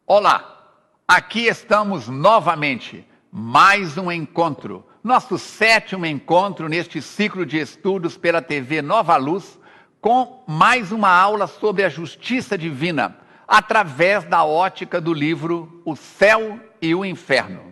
Olá, aqui estamos novamente, mais um encontro, nosso 7º encontro neste ciclo de estudos pela TV Nova Luz, com mais uma aula sobre a justiça divina, através da ótica do livro O Céu e o Inferno.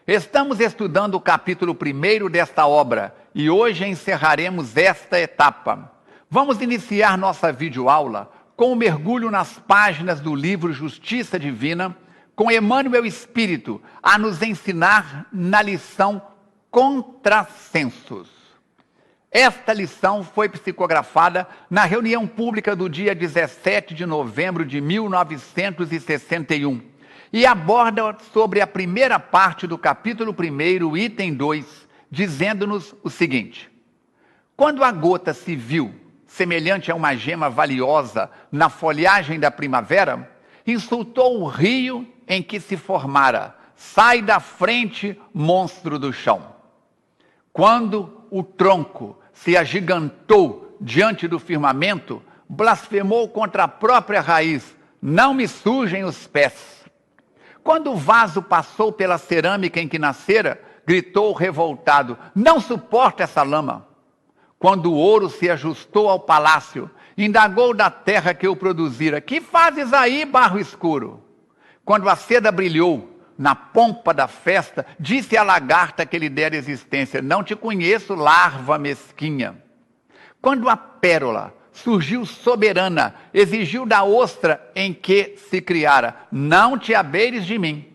Estamos estudando o capítulo 1º desta obra e hoje encerraremos esta etapa. Vamos iniciar nossa videoaula com um mergulho nas páginas do livro Justiça Divina, com Emmanuel Espírito a nos ensinar na lição Contrassensos. Esta lição foi psicografada na reunião pública do dia 17 de novembro de 1961 e aborda sobre a primeira parte do capítulo 1º, item 2, dizendo-nos o seguinte: quando a gota se viu semelhante a uma gema valiosa na folhagem da primavera, insultou o rio em que se formara: sai da frente, monstro do chão. Quando o tronco se agigantou diante do firmamento, blasfemou contra a própria raiz: não me sujem os pés. Quando o vaso passou pela cerâmica em que nascera, gritou revoltado: não suporto essa lama. Quando o ouro se ajustou ao palácio, indagou da terra que o produzira: que fazes aí, barro escuro? Quando a seda brilhou na pompa da festa, disse a lagarta que lhe dera existência: não te conheço, larva mesquinha. Quando a pérola surgiu soberana, exigiu da ostra em que se criara: não te abeires de mim.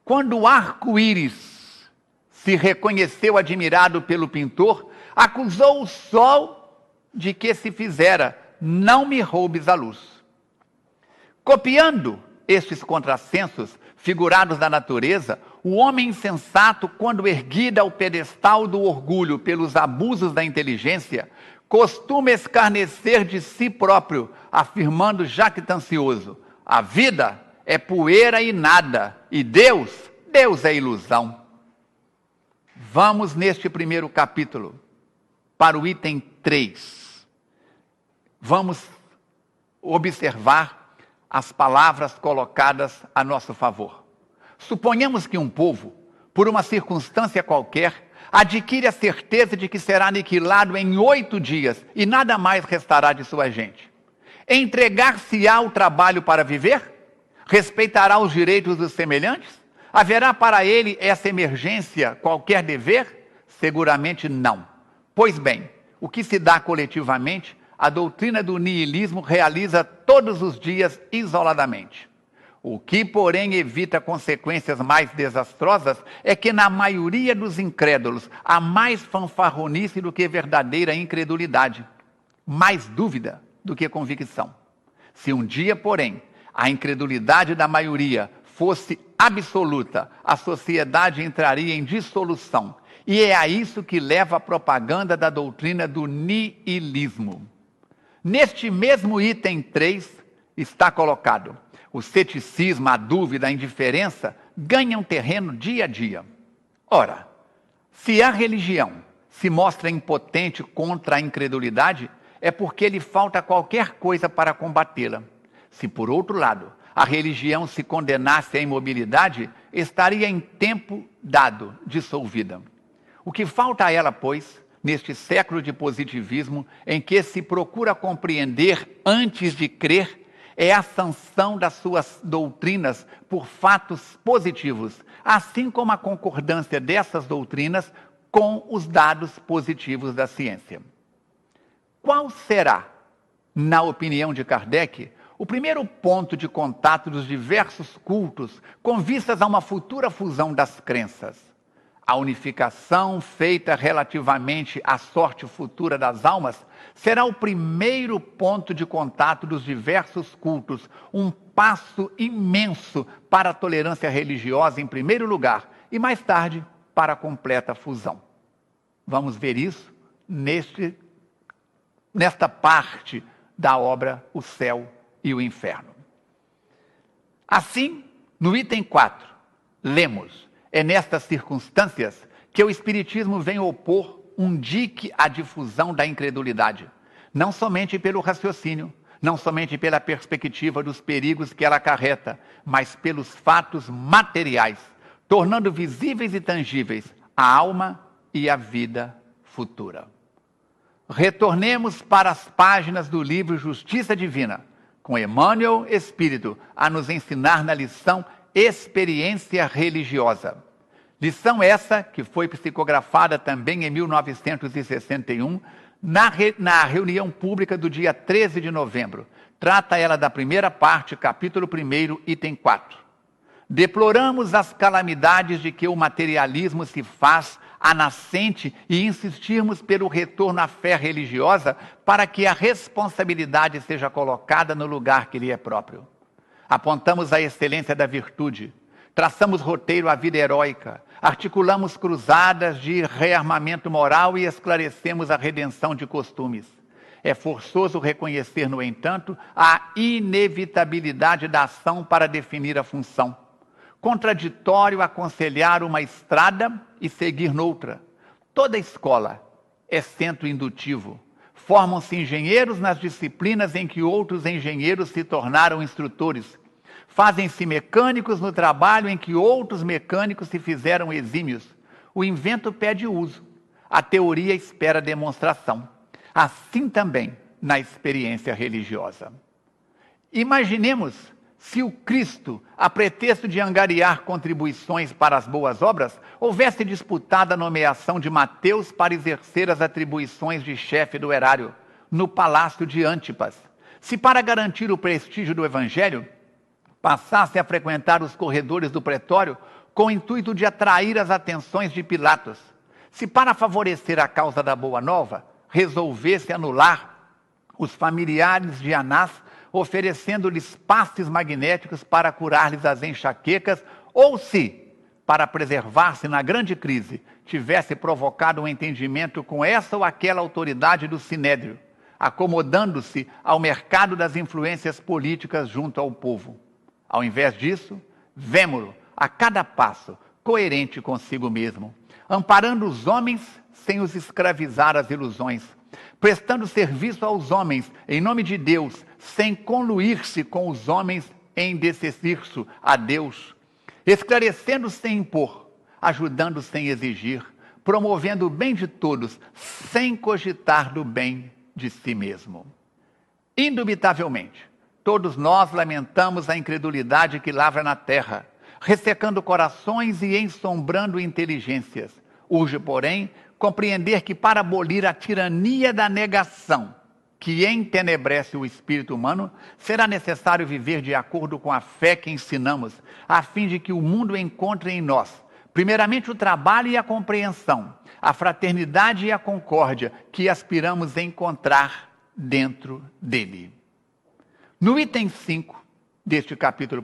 Quando o arco-íris se reconheceu admirado pelo pintor, acusou o sol de que se fizera: não me roubes a luz. Copiando estes contrassensos figurados da natureza, o homem insensato, quando erguido ao pedestal do orgulho pelos abusos da inteligência, costuma escarnecer de si próprio, afirmando jactancioso: a vida é poeira e nada, e Deus é ilusão. Vamos neste primeiro capítulo para o item 3. Vamos observar as palavras colocadas a nosso favor. Suponhamos que um povo, por uma circunstância qualquer, adquire a certeza de que será aniquilado em 8 dias e nada mais restará de sua gente. Entregar-se-á ao trabalho para viver? Respeitará os direitos dos semelhantes? Haverá para ele essa emergência qualquer dever? Seguramente não. Pois bem, o que se dá coletivamente, a doutrina do niilismo realiza todos os dias isoladamente. O que, porém, evita consequências mais desastrosas é que, na maioria dos incrédulos, há mais fanfarronice do que verdadeira incredulidade, mais dúvida do que convicção. Se um dia, porém, a incredulidade da maioria fosse absoluta, a sociedade entraria em dissolução. E é a isso que leva a propaganda da doutrina do niilismo. Neste mesmo item 3 está colocado: o ceticismo, a dúvida, a indiferença ganham terreno dia a dia. Ora, se a religião se mostra impotente contra a incredulidade, é porque lhe falta qualquer coisa para combatê-la. Se, por outro lado, a religião se condenasse à imobilidade, estaria em tempo dado dissolvida. O que falta a ela, pois, neste século de positivismo, em que se procura compreender antes de crer, é a sanção das suas doutrinas por fatos positivos, assim como a concordância dessas doutrinas com os dados positivos da ciência. Qual será, na opinião de Kardec, o primeiro ponto de contato dos diversos cultos com vistas a uma futura fusão das crenças? A unificação feita relativamente à sorte futura das almas será o primeiro ponto de contato dos diversos cultos, um passo imenso para a tolerância religiosa em primeiro lugar e mais tarde para a completa fusão. Vamos ver isso nesta parte da obra O Céu e o Inferno. Assim, no item 4, lemos: é nestas circunstâncias que o Espiritismo vem opor um dique à difusão da incredulidade, não somente pelo raciocínio, não somente pela perspectiva dos perigos que ela acarreta, mas pelos fatos materiais, tornando visíveis e tangíveis a alma e a vida futura. Retornemos para as páginas do livro Justiça Divina, com Emmanuel Espírito a nos ensinar na lição Experiência Religiosa. Lição essa que foi psicografada também em 1961, na reunião pública do dia 13 de novembro. Trata ela da primeira parte, capítulo 1, item 4. Deploramos as calamidades de que o materialismo se faz a nascente e insistirmos pelo retorno à fé religiosa para que a responsabilidade seja colocada no lugar que lhe é próprio. Apontamos a excelência da virtude, traçamos roteiro à vida heróica, articulamos cruzadas de rearmamento moral e esclarecemos a redenção de costumes. É forçoso reconhecer, no entanto, a inevitabilidade da ação para definir a função. Contraditório aconselhar uma estrada e seguir noutra. Toda escola é centro indutivo. Formam-se engenheiros nas disciplinas em que outros engenheiros se tornaram instrutores. Fazem-se mecânicos no trabalho em que outros mecânicos se fizeram exímios. O invento pede uso, a teoria espera demonstração. Assim também na experiência religiosa. Imaginemos se o Cristo, a pretexto de angariar contribuições para as boas obras, houvesse disputado a nomeação de Mateus para exercer as atribuições de chefe do erário, no palácio de Antipas. Se para garantir o prestígio do Evangelho, passasse a frequentar os corredores do pretório com o intuito de atrair as atenções de Pilatos. Se para favorecer a causa da Boa Nova, resolvesse anular os familiares de Anás, oferecendo-lhes passes magnéticos para curar-lhes as enxaquecas, ou se, para preservar-se na grande crise, tivesse provocado um entendimento com essa ou aquela autoridade do Sinédrio, acomodando-se ao mercado das influências políticas junto ao povo. Ao invés disso, vemo-lo, a cada passo, coerente consigo mesmo, amparando os homens sem os escravizar às ilusões, prestando serviço aos homens em nome de Deus, sem conluir-se com os homens em desserviço a Deus, esclarecendo sem impor, ajudando sem exigir, promovendo o bem de todos, sem cogitar do bem de si mesmo. Indubitavelmente, todos nós lamentamos a incredulidade que lavra na terra, ressecando corações e ensombrando inteligências. Urge, porém, compreender que para abolir a tirania da negação, que entenebrece o espírito humano, será necessário viver de acordo com a fé que ensinamos, a fim de que o mundo encontre em nós, primeiramente o trabalho e a compreensão, a fraternidade e a concórdia que aspiramos a encontrar dentro dele. No item 5 deste capítulo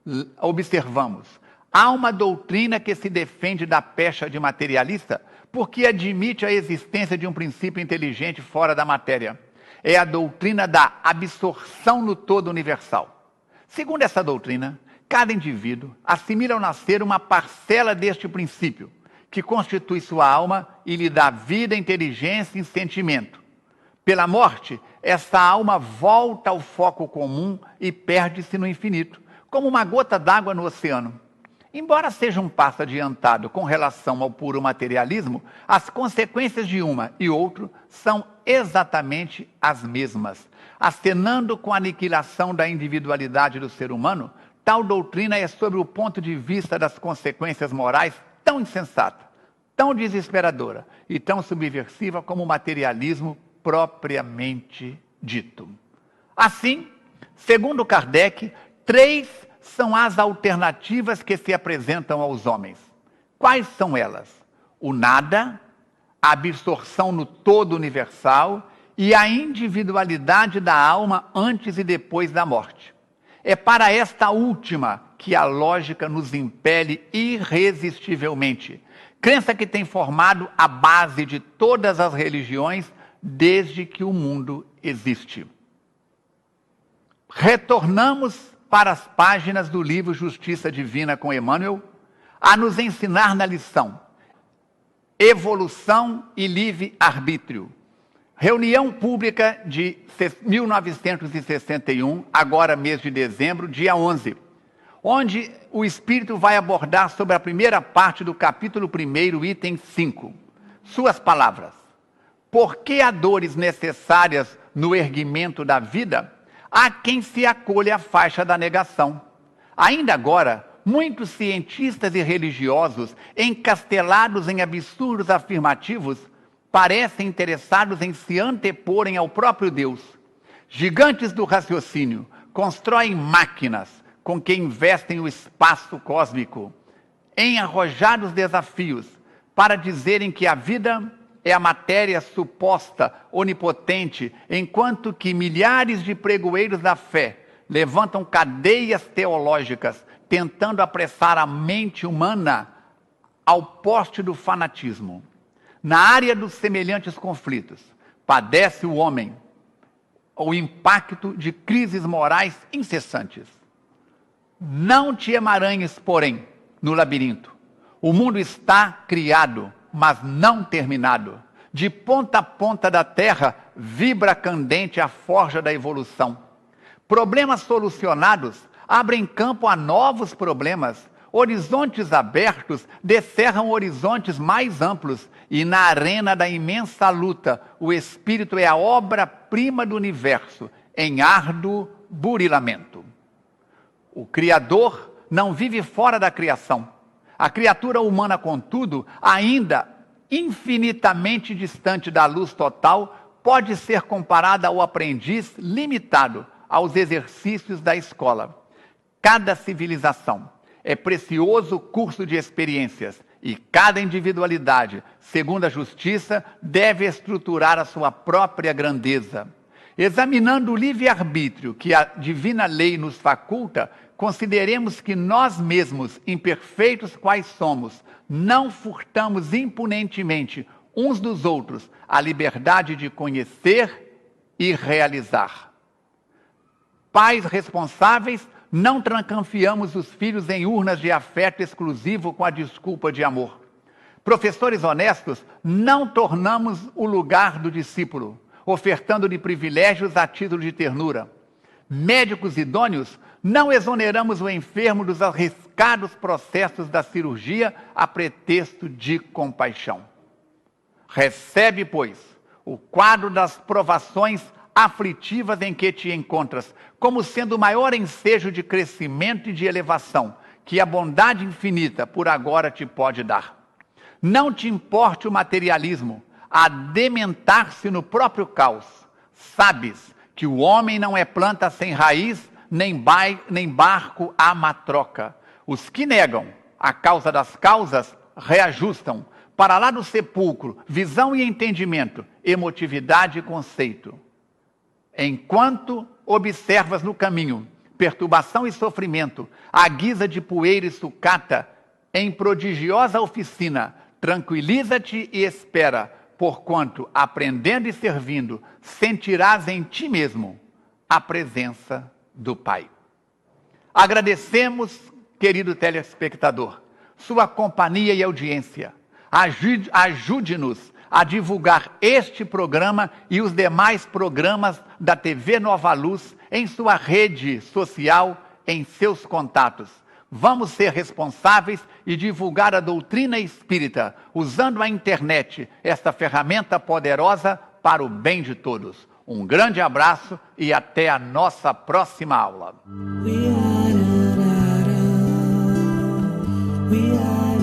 1, observamos: há uma doutrina que se defende da pecha de materialista porque admite a existência de um princípio inteligente fora da matéria. É a doutrina da absorção no todo universal. Segundo essa doutrina, cada indivíduo assimila ao nascer uma parcela deste princípio, que constitui sua alma e lhe dá vida, inteligência e sentimento. Pela morte, essa alma volta ao foco comum e perde-se no infinito, como uma gota d'água no oceano. Embora seja um passo adiantado com relação ao puro materialismo, as consequências de uma e outro são exatamente as mesmas. Acenando com a aniquilação da individualidade do ser humano, tal doutrina é, sob o ponto de vista das consequências morais, tão insensata, tão desesperadora e tão subversiva como o materialismo propriamente dito. Assim, segundo Kardec, 3 são as alternativas que se apresentam aos homens. Quais são elas? O nada, a absorção no todo universal e a individualidade da alma antes e depois da morte. É para esta última que a lógica nos impele irresistivelmente, crença que tem formado a base de todas as religiões desde que o mundo existe. Retornamos para as páginas do livro Justiça Divina com Emmanuel, a nos ensinar na lição Evolução e Livre-Arbítrio. Reunião pública de 1961, agora mês de dezembro, dia 11, onde o Espírito vai abordar sobre a primeira parte do capítulo 1, item 5. Suas palavras: por que há dores necessárias no erguimento da vida? Há quem se acolha à faixa da negação. Ainda agora, muitos cientistas e religiosos, encastelados em absurdos afirmativos, parecem interessados em se anteporem ao próprio Deus. Gigantes do raciocínio constroem máquinas com que investem o espaço cósmico em arrojados desafios para dizerem que a vida é a matéria suposta onipotente, enquanto que milhares de pregoeiros da fé levantam cadeias teológicas tentando apressar a mente humana ao poste do fanatismo. Na área dos semelhantes conflitos, padece o homem o impacto de crises morais incessantes. Não te emaranhes, porém, no labirinto. O mundo está criado, mas não terminado. De ponta a ponta da terra, vibra candente a forja da evolução. Problemas solucionados abrem campo a novos problemas. Horizontes abertos descerram horizontes mais amplos, e na arena da imensa luta, o Espírito é a obra-prima do universo, em árduo burilamento. O Criador não vive fora da criação. A criatura humana, contudo, ainda infinitamente distante da luz total, pode ser comparada ao aprendiz limitado aos exercícios da escola. Cada civilização é precioso curso de experiências, e cada individualidade, segundo a justiça, deve estruturar a sua própria grandeza. Examinando o livre-arbítrio que a divina lei nos faculta, consideremos que nós mesmos, imperfeitos quais somos, não furtamos impunemente uns dos outros a liberdade de conhecer e realizar. Pais responsáveis, não trancanfiamos os filhos em urnas de afeto exclusivo com a desculpa de amor. Professores honestos, não tornamos o lugar do discípulo, ofertando-lhe privilégios a título de ternura. Médicos idôneos, não exoneramos o enfermo dos arriscados processos da cirurgia a pretexto de compaixão. Recebe, pois, o quadro das provações aflitivas em que te encontras, como sendo o maior ensejo de crescimento e de elevação que a bondade infinita por agora te pode dar. Não te importe o materialismo, a dementar-se no próprio caos. Sabes que o homem não é planta sem raiz, nem barco à matroca. Os que negam a causa das causas, reajustam, para lá do sepulcro, visão e entendimento, emotividade e conceito. Enquanto observas no caminho perturbação e sofrimento, à guisa de poeira e sucata, em prodigiosa oficina, tranquiliza-te e espera, porquanto, aprendendo e servindo, sentirás em ti mesmo a presença do Pai. Agradecemos, querido telespectador, sua companhia e audiência. Ajude-nos a divulgar este programa e os demais programas da TV Nova Luz em sua rede social, em seus contatos. Vamos ser responsáveis e divulgar a doutrina espírita, usando a internet, esta ferramenta poderosa para o bem de todos. Um grande abraço e até a nossa próxima aula. We are